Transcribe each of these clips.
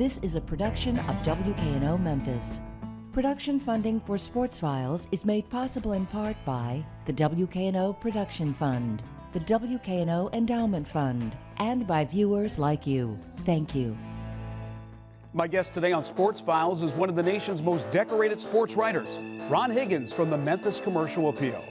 This is a production of WKNO Memphis. Production funding for Sports Files is made possible in part by the WKNO Production Fund, the WKNO Endowment Fund, and by viewers like you. Thank you. My guest today on Sports Files is one of the nation's most decorated sports writers, Ron Higgins from the Memphis Commercial Appeal.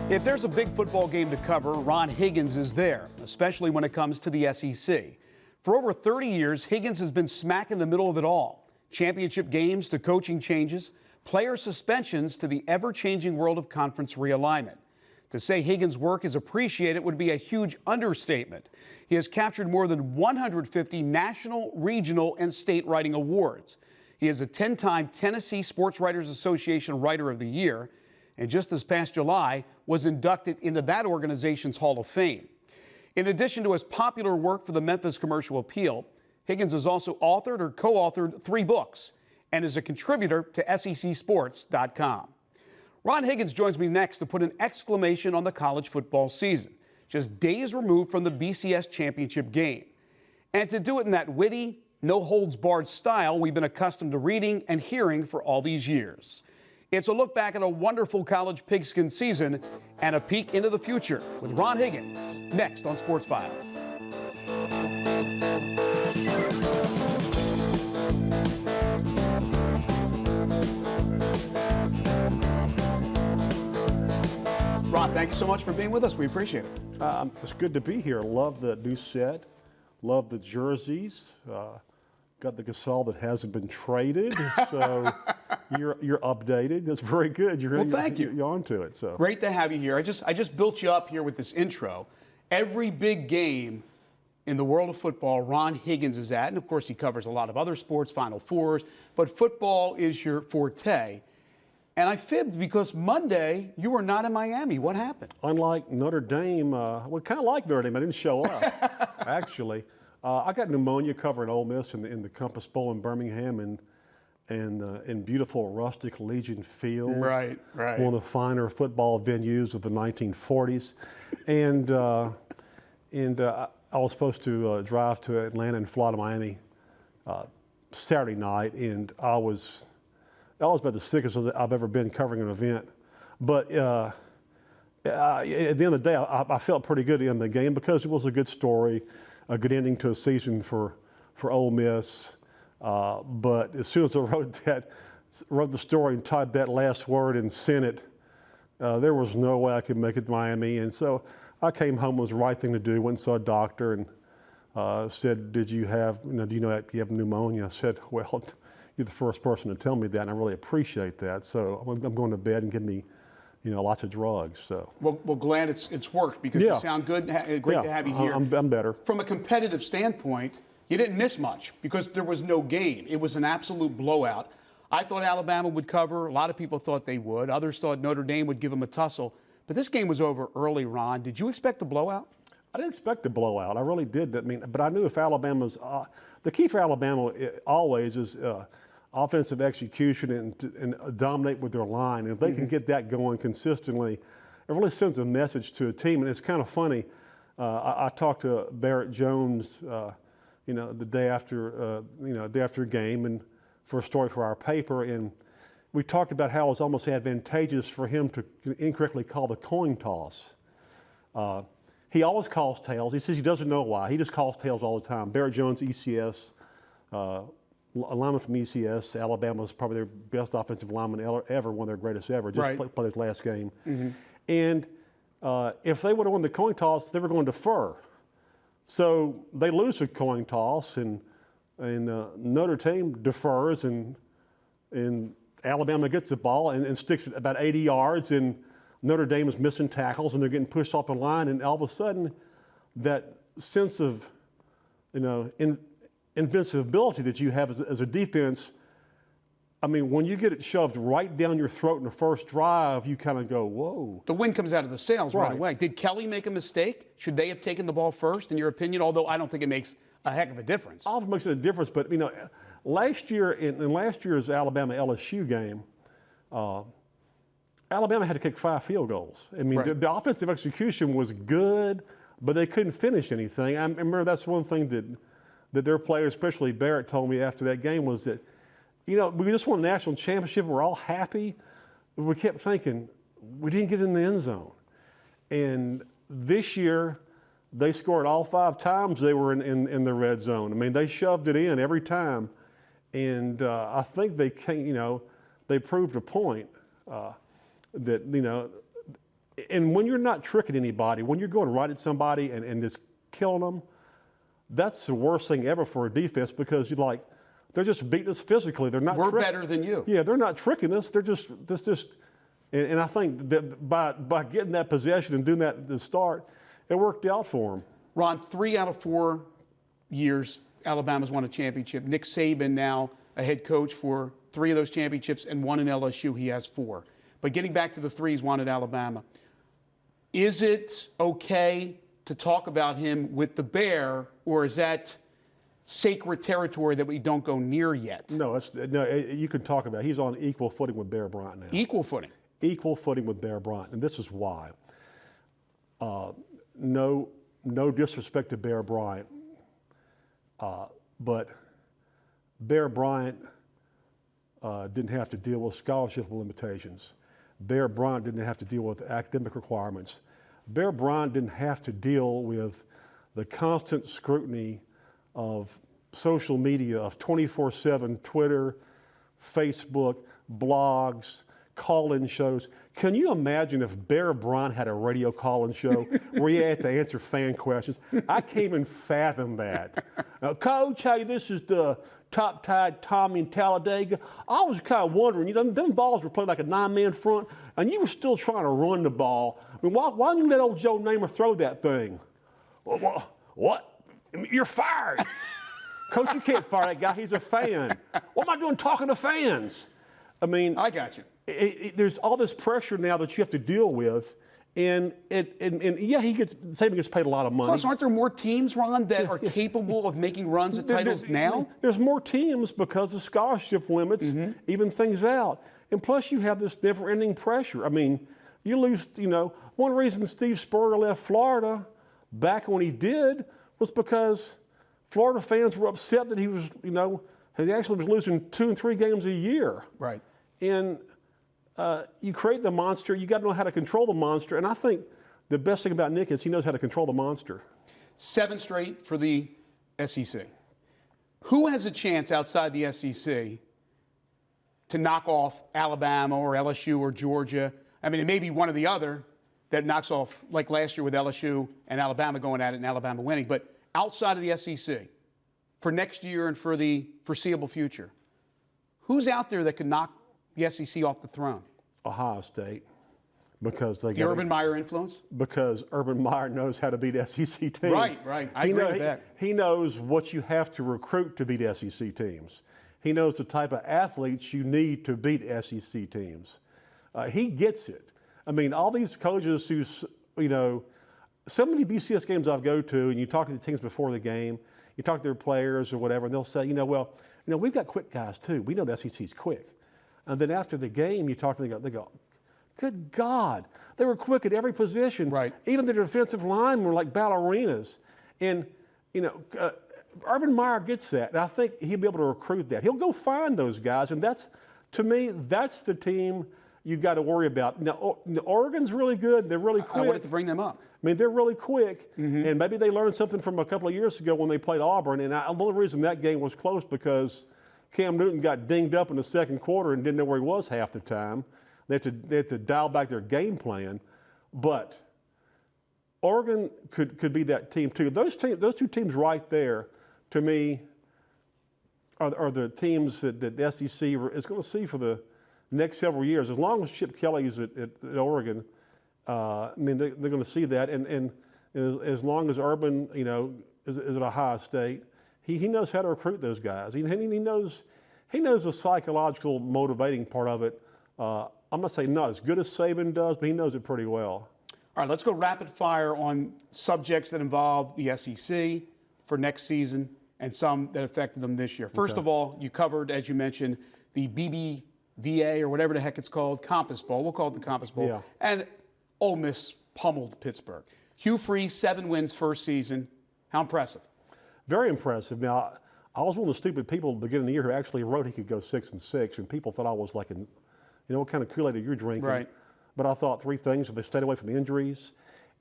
If there's a big football game to cover, Ron Higgins is there, especially when it comes to the SEC. For over 30 years, Higgins has been smack in the middle of it all. Championship games to coaching changes, player suspensions to the ever-changing world of conference realignment. To say Higgins' work is appreciated would be a huge understatement. He has captured more than 150 national, regional, and state writing awards. He is a 10-time Tennessee Sports Writers Association Writer of the Year, and just this past July was inducted into that organization's Hall of Fame. In addition to his popular work for the Memphis Commercial Appeal, Higgins has also authored or co-authored 3 books and is a contributor to SECsports.com. Ron Higgins joins me next to put an exclamation on the college football season, just days removed from the BCS championship game. And to do it in that witty, no-holds-barred style we've been accustomed to reading and hearing for all these years. It's a look back at a wonderful college pigskin season and a peek into the future with Ron Higgins, next on Sports Files. Ron, thank you so much for being with us. We appreciate it. It's good to be here. Love the new set. Love the jerseys. Got the Gasol that hasn't been traded, so you're updated. That's very good. Well, thank you. You're onto it. So great to have you here. I just built you up here with this intro. Every big game in the world of football, Ron Higgins is at, and of course he covers a lot of other sports, Final Fours, but football is your forte. And I fibbed because Monday you were not in Miami. What happened? Unlike Notre Dame, well, kind of like Notre Dame, I didn't show up actually. I got pneumonia covering Ole Miss in the Compass Bowl in Birmingham and in beautiful rustic Legion Field. Right. One of the finer football venues of the 1940s. And I was supposed to drive to Atlanta and fly to Miami Saturday night, and I was about the sickest I've ever been covering an event. But at the end of the day, I felt pretty good in the game because it was a good story. A good ending to a season for Ole Miss, but as soon as I wrote the story and typed that last word and sent it, there was no way I could make it to Miami, and so I came home. It was the right thing to do. Went and saw a doctor and said, "Do you know you have pneumonia?" I said, "Well, you're the first person to tell me that, and I really appreciate that. So I'm going to bed and give me." Lots of drugs. So well, glad it's worked because you sound good. Great to have you here. I'm better. From a competitive standpoint, you didn't miss much because there was no game. It was an absolute blowout. I thought Alabama would cover. A lot of people thought they would. Others thought Notre Dame would give them a tussle. But this game was over early, Ron. Did you expect a blowout? I didn't expect a blowout. I really did. But I knew if Alabama's the key for Alabama always is. Offensive execution and dominate with their line. And if they can get that going consistently, it really sends a message to a team. And it's kind of funny. I talked to Barrett Jones, the day after a game, and for a story for our paper, and we talked about how it was almost advantageous for him to incorrectly call the coin toss. He always calls tails. He says he doesn't know why. He just calls tails all the time. Barrett Jones, ECS. Lineman from ECS, Alabama was probably their best offensive lineman ever, one of their greatest ever. Just played his last game. Mm-hmm. And if they would have won the coin toss, they were going to defer. So they lose the coin toss, and Notre Dame defers, and Alabama gets the ball and sticks it about 80 yards, and Notre Dame is missing tackles, and they're getting pushed off the line, and all of a sudden, that sense of, invincibility that you have as a defense, I mean, when you get it shoved right down your throat in the first drive, you kind of go, whoa. The wind comes out of the sails right away. Did Kelly make a mistake? Should they have taken the ball first, in your opinion? Although I don't think it makes a heck of a difference. Offense makes a difference, but last year in last year's Alabama LSU game, Alabama had to kick 5 field goals. I mean, Right. the offensive execution was good, but they couldn't finish anything. I remember that's one thing that their players, especially Barrett, told me after that game was that, we just won a national championship and we're all happy. But we kept thinking, we didn't get in the end zone. And this year, they scored all 5 times they were in the red zone. I mean, they shoved it in every time. And I think they they proved a point that, and when you're not tricking anybody, when you're going right at somebody and just killing them, that's the worst thing ever for a defense because they're just beating us physically. They're not. We're better than you. Yeah, they're not tricking us. They're just. And I think that by getting that possession and doing that at the start, it worked out for them. Ron, 3 out of 4 years, Alabama's won a championship. Nick Saban now a head coach for 3 of those championships and 1 in LSU. He has 4. But getting back to the 3 he's won at Alabama, is it okay to talk about him with the Bear, or is that sacred territory that we don't go near yet? No, you can talk about it. He's on equal footing with Bear Bryant now. Equal footing. Equal footing with Bear Bryant, and this is why. No disrespect to Bear Bryant, but Bear Bryant didn't have to deal with scholarship limitations. Bear Bryant didn't have to deal with academic requirements. Bear Bryant didn't have to deal with the constant scrutiny of social media, of 24/7 Twitter, Facebook, blogs, call-in shows. Can you imagine if Bear Bryant had a radio call-in show where he had to answer fan questions? I can't even fathom that. Now, Coach, hey, this is the top-tied Tommy in Talladega. I was kind of wondering, them balls were playing like a 9-man front, and you were still trying to run the ball. I mean, why didn't you let old Joe Namath throw that thing? What? You're fired. Coach, you can't fire that guy. He's a fan. What am I doing talking to fans? I mean, I got you. There's all this pressure now that you have to deal with, and yeah, Saban gets paid a lot of money. Plus, aren't there more teams, Ron, that are capable of making runs at titles now? There's more teams because of scholarship limits, even things out, and plus you have this never-ending pressure. I mean, you lose. One reason Steve Spurrier left Florida back when he did was because Florida fans were upset that he was, he actually was losing 2 and 3 games a year. Right. And you create the monster, you got to know how to control the monster. And I think the best thing about Nick is he knows how to control the monster. 7 straight for the SEC. Who has a chance outside the SEC to knock off Alabama or LSU or Georgia? I mean, it may be one or the other that knocks off, like last year with LSU and Alabama going at it and Alabama winning. But outside of the SEC, for next year and for the foreseeable future, who's out there that can knock the SEC off the throne? Ohio State, because they The Urban Meyer influence? Because Urban Meyer knows how to beat SEC teams. Right. I agree with that. He knows what you have to recruit to beat SEC teams. He knows the type of athletes you need to beat SEC teams. He gets it. I mean, all these coaches who, so many BCS games I've go to, and you talk to the teams before the game, you talk to their players or whatever, and they'll say, we've got quick guys too. We know the SEC's quick. And then after the game, you talk to them, they go, good God, they were quick at every position. Right. Even the defensive linemen were like ballerinas. And, Urban Meyer gets that. And I think he'll be able to recruit that. He'll go find those guys. And to me, that's the team you've got to worry about. Now, Oregon's really good. They're really quick. I wanted to bring them up. I mean, they're really quick, and maybe they learned something from a couple of years ago when they played Auburn. And the only reason that game was close because Cam Newton got dinged up in the second quarter and didn't know where he was half the time. They had to dial back their game plan. But Oregon could be that team too. Those 2 teams right there, to me, are the teams that the SEC is going to see for the next several years. As long as Chip Kelly's at Oregon, they're going to see that. And as long as Urban, is at Ohio State, he knows how to recruit those guys. He knows the psychological motivating part of it. I'm going to say not as good as Saban does, but he knows it pretty well. All right, let's go rapid fire on subjects that involve the SEC. for next season and some that affected them this year. First of all, you covered, as you mentioned, the BBVA or whatever the heck it's called, Compass Bowl. We'll call it the Compass Bowl. Yeah. And Ole Miss pummeled Pittsburgh. Hugh Freeze, 7 wins first season. How impressive? Very impressive. Now, I was one of the stupid people at the beginning of the year who actually wrote he could go 6-6, and people thought I was like, what kind of Kool-Aid are you drinking? Right. But I thought 3 things: if they stayed away from the injuries,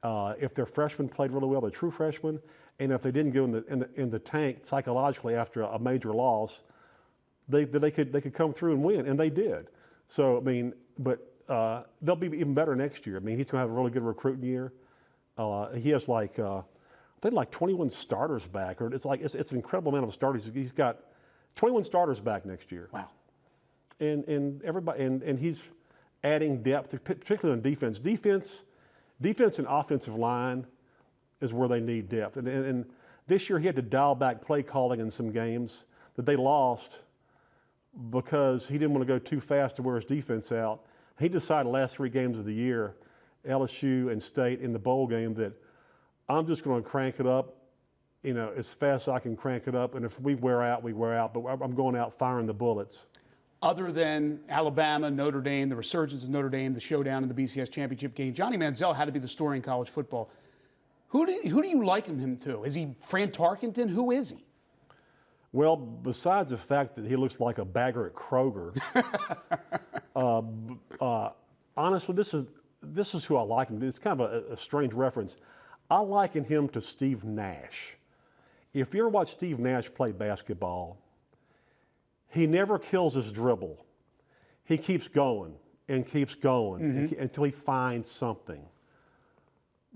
if their freshmen played really well, the true freshmen, and if they didn't go in the tank psychologically after a major loss, they could come through and win, and they did. So I mean, but they'll be even better next year. I mean, he's going to have a really good recruiting year. He has like I think like 21 starters back, or it's an incredible amount of starters. He's got 21 starters back next year. Wow. And everybody and he's adding depth, particularly on defense. Defense and offensive line is where they need depth. And this year he had to dial back play calling in some games that they lost because he didn't want to go too fast to wear his defense out. He decided the last 3 games of the year, LSU and State in the bowl game, that I'm just going to crank it up, as fast as I can crank it up. And if we wear out, we wear out. But I'm going out firing the bullets. Other than Alabama, Notre Dame, the resurgence of Notre Dame, the showdown in the BCS championship game, Johnny Manziel had to be the story in college football. Who do you liken him to? Is he Fran Tarkenton? Who is he? Well, besides the fact that he looks like a bagger at Kroger, honestly, this is who I like him. It's kind of a strange reference. I liken him to Steve Nash. If you ever watch Steve Nash play basketball, he never kills his dribble. He keeps going and keeps going until he finds something.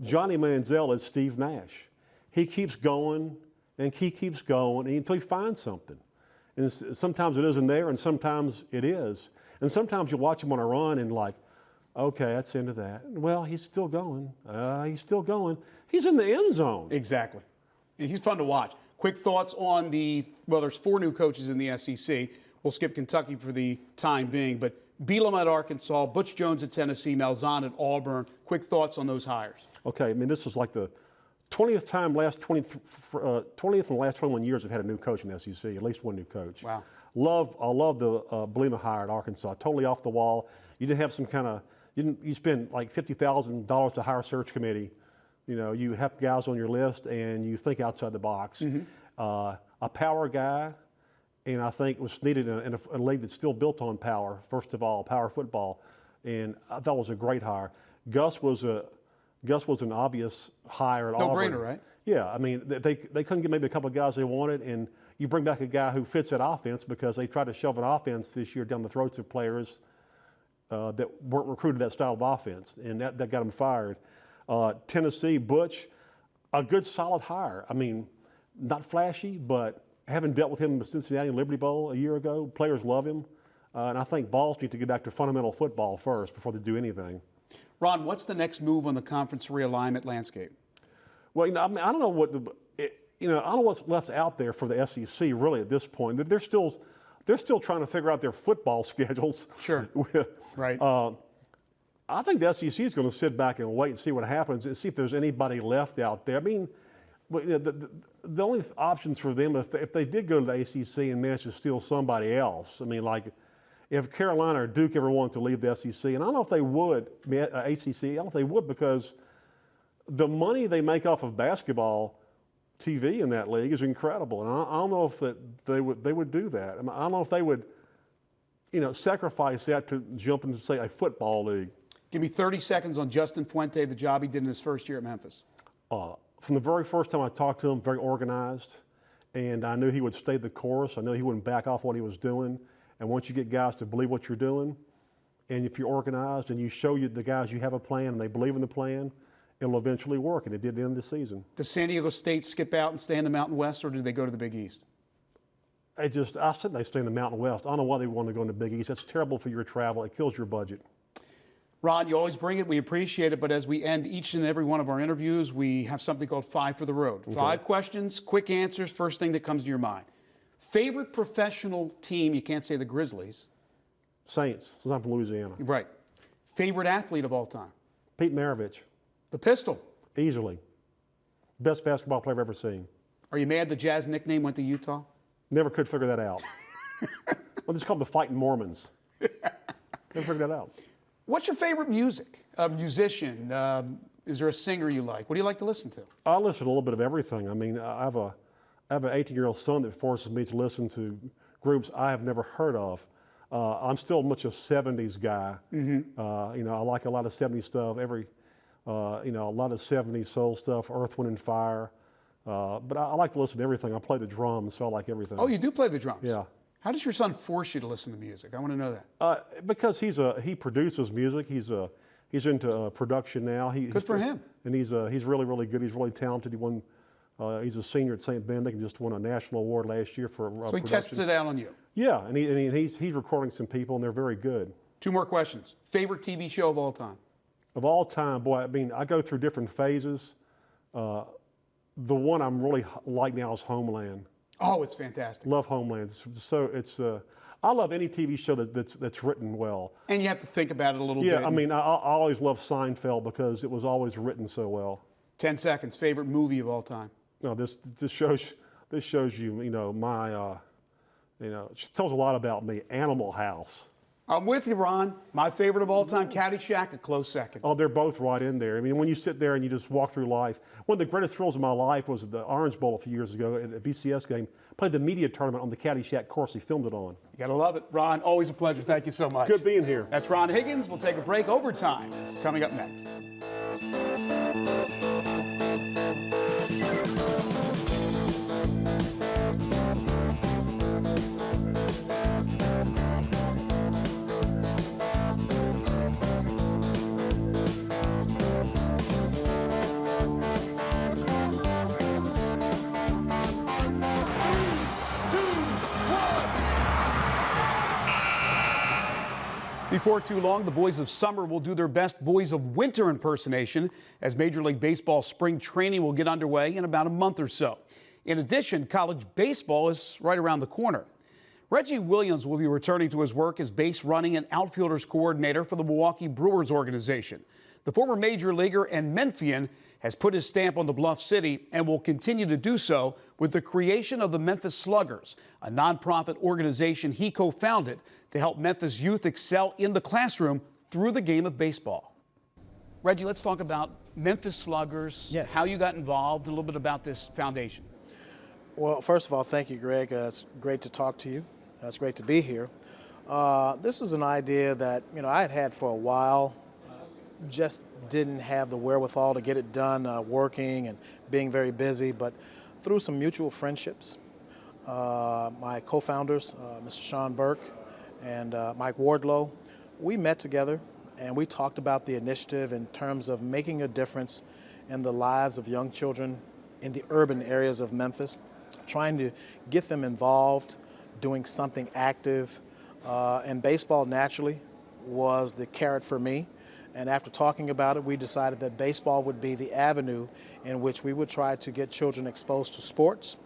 Johnny Manziel is Steve Nash. He keeps going and he keeps going until he finds something. And sometimes it isn't there, and sometimes it is. And sometimes you watch him on a run and like, okay, that's the end of that. Well, he's still going. He's still going. He's in the end zone. Exactly. He's fun to watch. Quick thoughts on there's 4 new coaches in the SEC. We'll skip Kentucky for the time being, but Bielema at Arkansas, Butch Jones at Tennessee, Malzahn at Auburn. Quick thoughts on those hires. Okay, I mean, this is like the 20th time 20th in the last 21 years I've had a new coach in the SEC, at least one new coach. Wow. I love the Bielema hire at Arkansas, totally off the wall. You didn't have some kind of, you spend like $50,000 to hire a search committee. You have guys on your list and you think outside the box. A power guy, and I think was needed in a league that's still built on power, first of all, power football. And I thought it was a great hire. Gus was an obvious hire at Auburn. No-brainer, right? Yeah, I mean, they couldn't get maybe a couple of guys they wanted, and you bring back a guy who fits that offense because they tried to shove an offense this year down the throats of players that weren't recruited that style of offense, and that got them fired. Tennessee, Butch, a good solid hire. I mean, not flashy, but having dealt with him in the Cincinnati and Liberty Bowl a year ago, players love him. And I think Vols need to get back to fundamental football first before they do anything. Ron, what's the next move on the conference realignment landscape? Well, I mean, I don't know I don't know what's left out there for the SEC really at this point. They're still trying to figure out their football schedules. Sure. Right. I think the SEC is going to sit back and wait and see what happens and see if there's anybody left out there. I mean, the only options for them, if they did go to the ACC and manage to steal somebody else, I mean, like if Carolina or Duke ever wanted to leave the SEC, and I don't know if they would, ACC, I don't know if they would because the money they make off of basketball TV in that league is incredible, and I don't know if they would do that. I mean, I don't know if they would, sacrifice that to jump into, say, a football league. Give me 30 seconds on Justin Fuente, the job he did in his first year at Memphis. From the very first time I talked to him, very organized, and I knew he would stay the course. I knew he wouldn't back off what he was doing. And once you get guys to believe what you're doing, and if you're organized and you show the guys you have a plan and they believe in the plan, it'll eventually work, and it did at the end of the season. Does San Diego State skip out and stay in the Mountain West, or do they go to the Big East? I said they stay in the Mountain West. I don't know why they want to go in the Big East. That's terrible for your travel. It kills your budget. Ron, you always bring it. We appreciate it. But as we end each and every one of our interviews, we have something called 5 for the Road. Okay. 5 questions, quick answers, first thing that comes to your mind. Favorite professional team, you can't say the Grizzlies. Saints, since I'm from Louisiana. Right. Favorite athlete of all time? Pete Maravich. The Pistol. Easily. Best basketball player I've ever seen. Are you mad the Jazz nickname went to Utah? Never could figure that out. Well, it's called the Fighting Mormons. Never figured that out. What's your favorite music? Musician? Is there a singer you like? What do you like to listen to? I listen to a little bit of everything. I mean, I have an 18-year-old son that forces me to listen to groups I have never heard of. I'm still much a 70s guy. You know, I like a lot of 70s stuff. You know, a lot of 70s soul stuff, Earth, Wind, and Fire. But I like to listen to everything. I play the drums, so I like everything. Oh, you do play the drums? Yeah. How does your son force you to listen to music? I want to know that. Because he produces music. He's into production now. Good for him. And he's really good. He's really talented. He's a senior at St. Benedict and just won a national award last year for So he tests it out on you. Yeah, and he's recording some people, and they're very good. 2 more questions. Favorite TV show of all time? Of all time, boy, I mean, I go through different phases. The one I'm really like now is Homeland. Oh, it's fantastic. Love Homeland. I love any TV show that's written well. And you have to think about it a little bit. Yeah, I mean, I always love Seinfeld because it was always written so well. 10 seconds. Favorite movie of all time? No, this shows you, you know, it tells a lot about me. Animal House. I'm with you, Ron. My favorite of all time, Caddyshack, a close second. Oh, they're both right in there. I mean, when you sit there and you just walk through life, one of the greatest thrills of my life was at the Orange Bowl a few years ago at a BCS game. Played the media tournament on the Caddyshack course he filmed it on. You gotta love it. Ron, always a pleasure. Thank you so much. Good being here. That's Ron Higgins. We'll take a break. Overtime is coming up next. Before too long, the Boys of Summer will do their best Boys of Winter impersonation as Major League Baseball spring training will get underway in about a month or so. In addition, college baseball is right around the corner. Reggie Williams will be returning to his work as base running and outfielders coordinator for the Milwaukee Brewers organization. The former major leaguer and Memphian has put his stamp on the Bluff City and will continue to do so with the creation of the Memphis Sluggers, a nonprofit organization he co-founded to help Memphis youth excel in the classroom through the game of baseball. Reggie, let's talk about Memphis Sluggers, Yes. how you got involved, and a little bit about this foundation. Well, first of all, thank you, Greg. It's great to talk to you. It's great to be here. This is an idea that I had had for a while. Just didn't have the wherewithal to get it done, working and being very busy. But through some mutual friendships, my co-founders, Mr. Sean Burke and Mike Wardlow, we met together and we talked about the initiative in terms of making a difference in the lives of young children in the urban areas of Memphis, trying to get them involved, doing something active. And baseball naturally was the carrot for me. And after talking about it, we decided that baseball would be the avenue in which we would try to get children exposed to sports.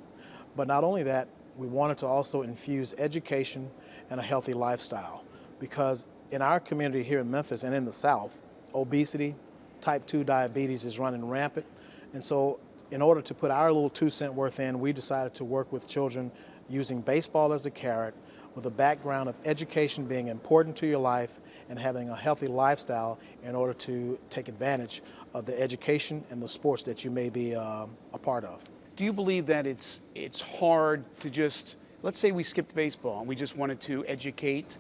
But not only that, we wanted to also infuse education and a healthy lifestyle. Because in our community here in Memphis and in the South, obesity, type 2 diabetes is running rampant. And so in order to put our little 2 cent worth in, we decided to work with children using baseball as a carrot, with a background of education being important to your life and having a healthy lifestyle in order to take advantage of the education and the sports that you may be a part of. Do you believe that it's hard to just, let's say we skipped baseball and we just wanted to educate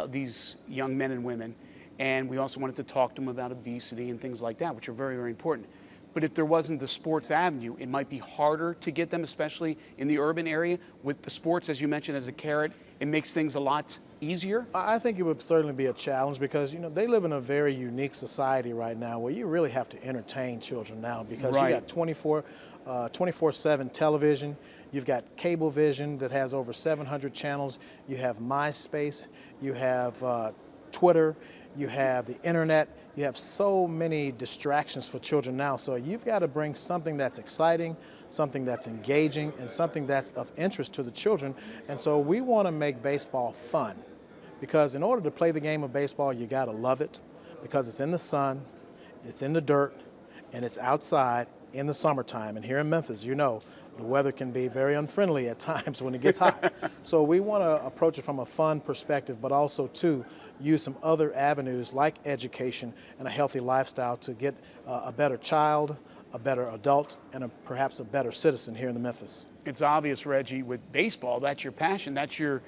these young men and women, and we also wanted to talk to them about obesity and things like that, which are very, very important. But if there wasn't the sports avenue, it might be harder to get them, especially in the urban area. With the sports, as you mentioned, as a carrot, it makes things a lot easier. I think it would certainly be a challenge because, they live in a very unique society right now where you really have to entertain children now because you got 24/7 television. You've got Cablevision that has over 700 channels. You have MySpace. You have Twitter. You have the internet. You have so many distractions for children now. So you've got to bring something that's exciting, something that's engaging, and something that's of interest to the children. And so we want to make baseball fun because in order to play the game of baseball, you got to love it because it's in the sun, it's in the dirt, and it's outside in the summertime. And here in Memphis, The weather can be very unfriendly at times when it gets hot. So we want to approach it from a fun perspective, but also to use some other avenues like education and a healthy lifestyle to get a better child, a better adult, and perhaps a better citizen here in the Memphis. It's obvious, Reggie, with baseball, that's your passion, that's your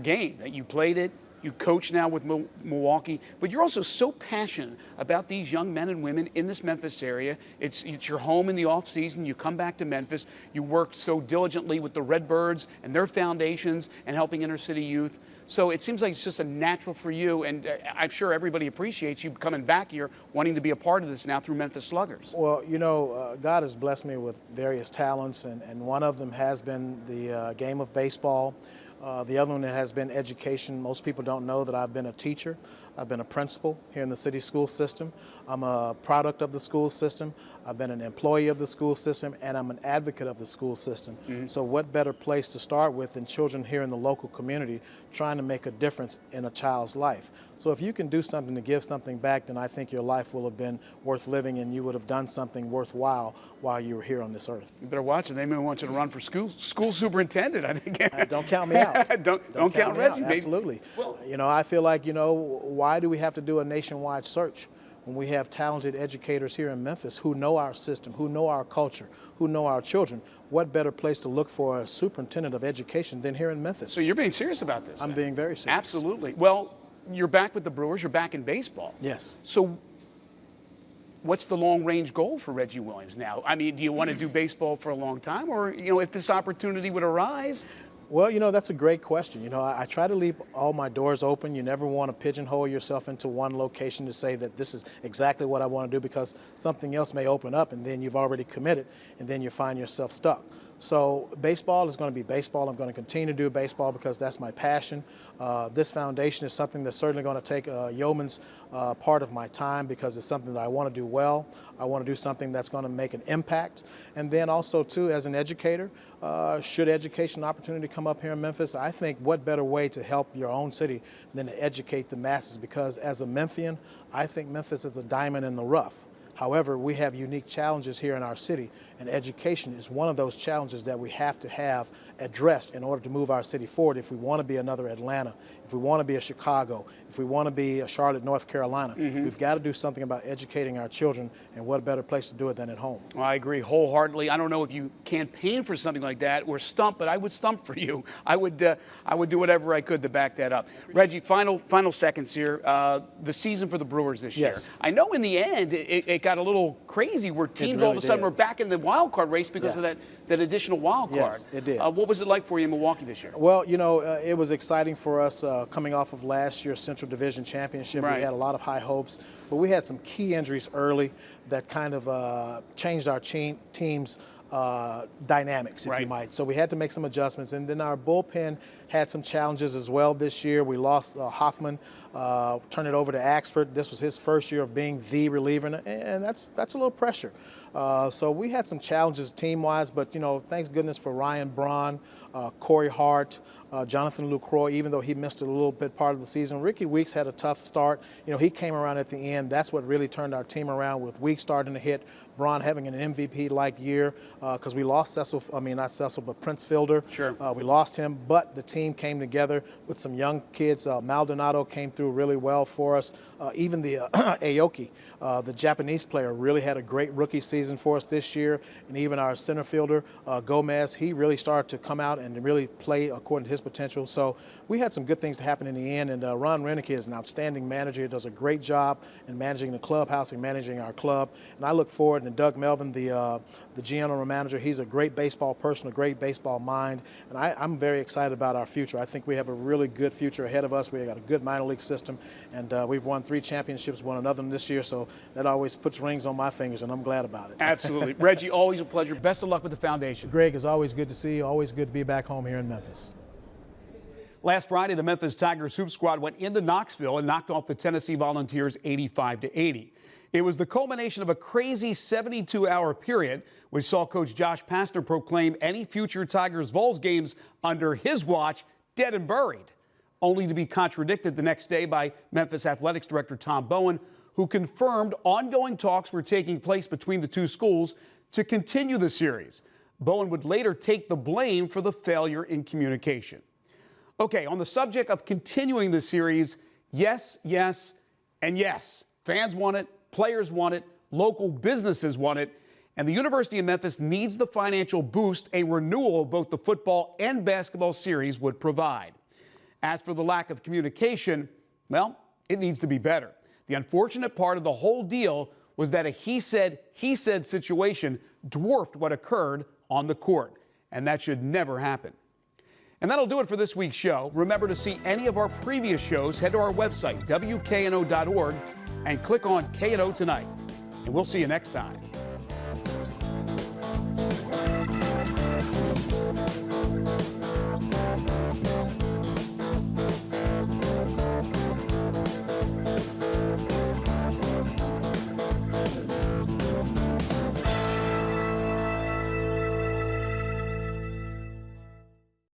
game, that you played it. You coach now with Milwaukee, but you're also so passionate about these young men and women in this Memphis area. It's your home in the off season. You come back to Memphis. You worked so diligently with the Redbirds and their foundations and helping inner city youth. So it seems like it's just a natural for you, and I'm sure everybody appreciates you coming back here, wanting to be a part of this now through Memphis Sluggers. Well, you know, God has blessed me with various talents, and one of them has been the game of baseball. The other one has been education. Most people don't know that I've been a teacher. I've been a principal here in the city school system. I'm a product of the school system. I've been an employee of the school system, and I'm an advocate of the school system. Mm-hmm. So what better place to start with than children here in the local community trying to make a difference in a child's life. So if you can do something to give something back, then I think your life will have been worth living, and you would have done something worthwhile while you were here on this earth. You better watch it. They may want you to run for school superintendent, I think. Don't count me out. don't count Reggie. Absolutely. Well, you know, I feel like, you know, why do we have to do a nationwide search when we have talented educators here in Memphis who know our system, who know our culture, who know our children? What better place to look for a superintendent of education than here in Memphis? So you're being serious about this? I'm being very serious. Absolutely. Well, you're back with the Brewers. You're back in baseball. Yes. So what's the long-range goal for Reggie Williams now? I mean, do you want to do baseball for a long time? Or, you know, if this opportunity would arise? Well, you know, that's a great question. You know, I try to leave all my doors open. You never want to pigeonhole yourself into one location to say that this is exactly what I want to do, because something else may open up and then you've already committed and then you find yourself stuck. So baseball is going to be baseball. I'm going to continue to do baseball because that's my passion. This foundation is something that's certainly going to take a yeoman's part of my time, because it's something that I want to do well. I want to do something that's going to make an impact. And then also, too, as an educator, should education opportunity come up here in Memphis, I think what better way to help your own city than to educate the masses, because as a Memphian, I think Memphis is a diamond in the rough. However, we have unique challenges here in our city, and education is one of those challenges that we have to have addressed in order to move our city forward. If we want to be another Atlanta, if we want to be a Chicago, if we want to be a Charlotte, North Carolina, we've got to do something about educating our children, and what a better place to do it than at home. Well, I agree wholeheartedly. I don't know if you campaign for something like that or stump, but I would stump for you. I would do whatever I could to back that up. Reggie, final seconds here. The season for the Brewers this year. Yes. I know in the end it got a little crazy where teams all of a sudden were back in the wild card race because of that additional wild card. Yes, it did. What was it like for you in Milwaukee this year? Well, you know, it was exciting for us coming off of last year's Central Division Championship. Right. We had a lot of high hopes, but we had some key injuries early that kind of changed our team's dynamics, if you might. So we had to make some adjustments, and then our bullpen had some challenges as well this year. We lost Hoffman, turned it over to Axford. This was his first year of being the reliever, and that's a little pressure. So we had some challenges team-wise, but, you know, thanks goodness for Ryan Braun, Corey Hart, Jonathan Lucroy, even though he missed a little bit part of the season. Ricky Weeks had a tough start. You know, he came around at the end. That's what really turned our team around, with Weeks starting to hit, Braun having an MVP-like year, because we lost Prince Fielder. Sure. We lost him, but the team came together with some young kids. Maldonado came through really well for us. Even the Aoki, the Japanese player, really had a great rookie season for us this year. And even our center fielder, Gomez, he really started to come out and really play according to his potential. So we had some good things to happen in the end. And Ron Renick is an outstanding manager. He does a great job in managing the clubhouse and managing our club. And I look forward, and Doug Melvin, the general manager, he's a great baseball person, a great baseball mind. And I'm very excited about our future. I think we have a really good future ahead of us. We've got a good minor league system, and we've won 3 championships, won another one this year. So that always puts rings on my fingers, and I'm glad about it. Absolutely. Reggie, always a pleasure. Best of luck with the foundation. Greg, it's always good to see you. Always good to be back home here in Memphis. Last Friday, the Memphis Tigers Hoop Squad went into Knoxville and knocked off the Tennessee Volunteers 85-80. It was the culmination of a crazy 72-hour period, which saw Coach Josh Pastner proclaim any future Tigers-Vols games under his watch dead and buried, only to be contradicted the next day by Memphis Athletics Director Tom Bowen, who confirmed ongoing talks were taking place between the two schools to continue the series. Bowen would later take the blame for the failure in communication. Okay, on the subject of continuing the series, yes, yes, and yes. Fans want it, players want it, local businesses want it, and the University of Memphis needs the financial boost a renewal of both the football and basketball series would provide. As for the lack of communication, well, it needs to be better. The unfortunate part of the whole deal was that a he said situation dwarfed what occurred on the court, and that should never happen. And that'll do it for this week's show. Remember, to see any of our previous shows, head to our website, WKNO.org, and click on KNO Tonight. And we'll see you next time.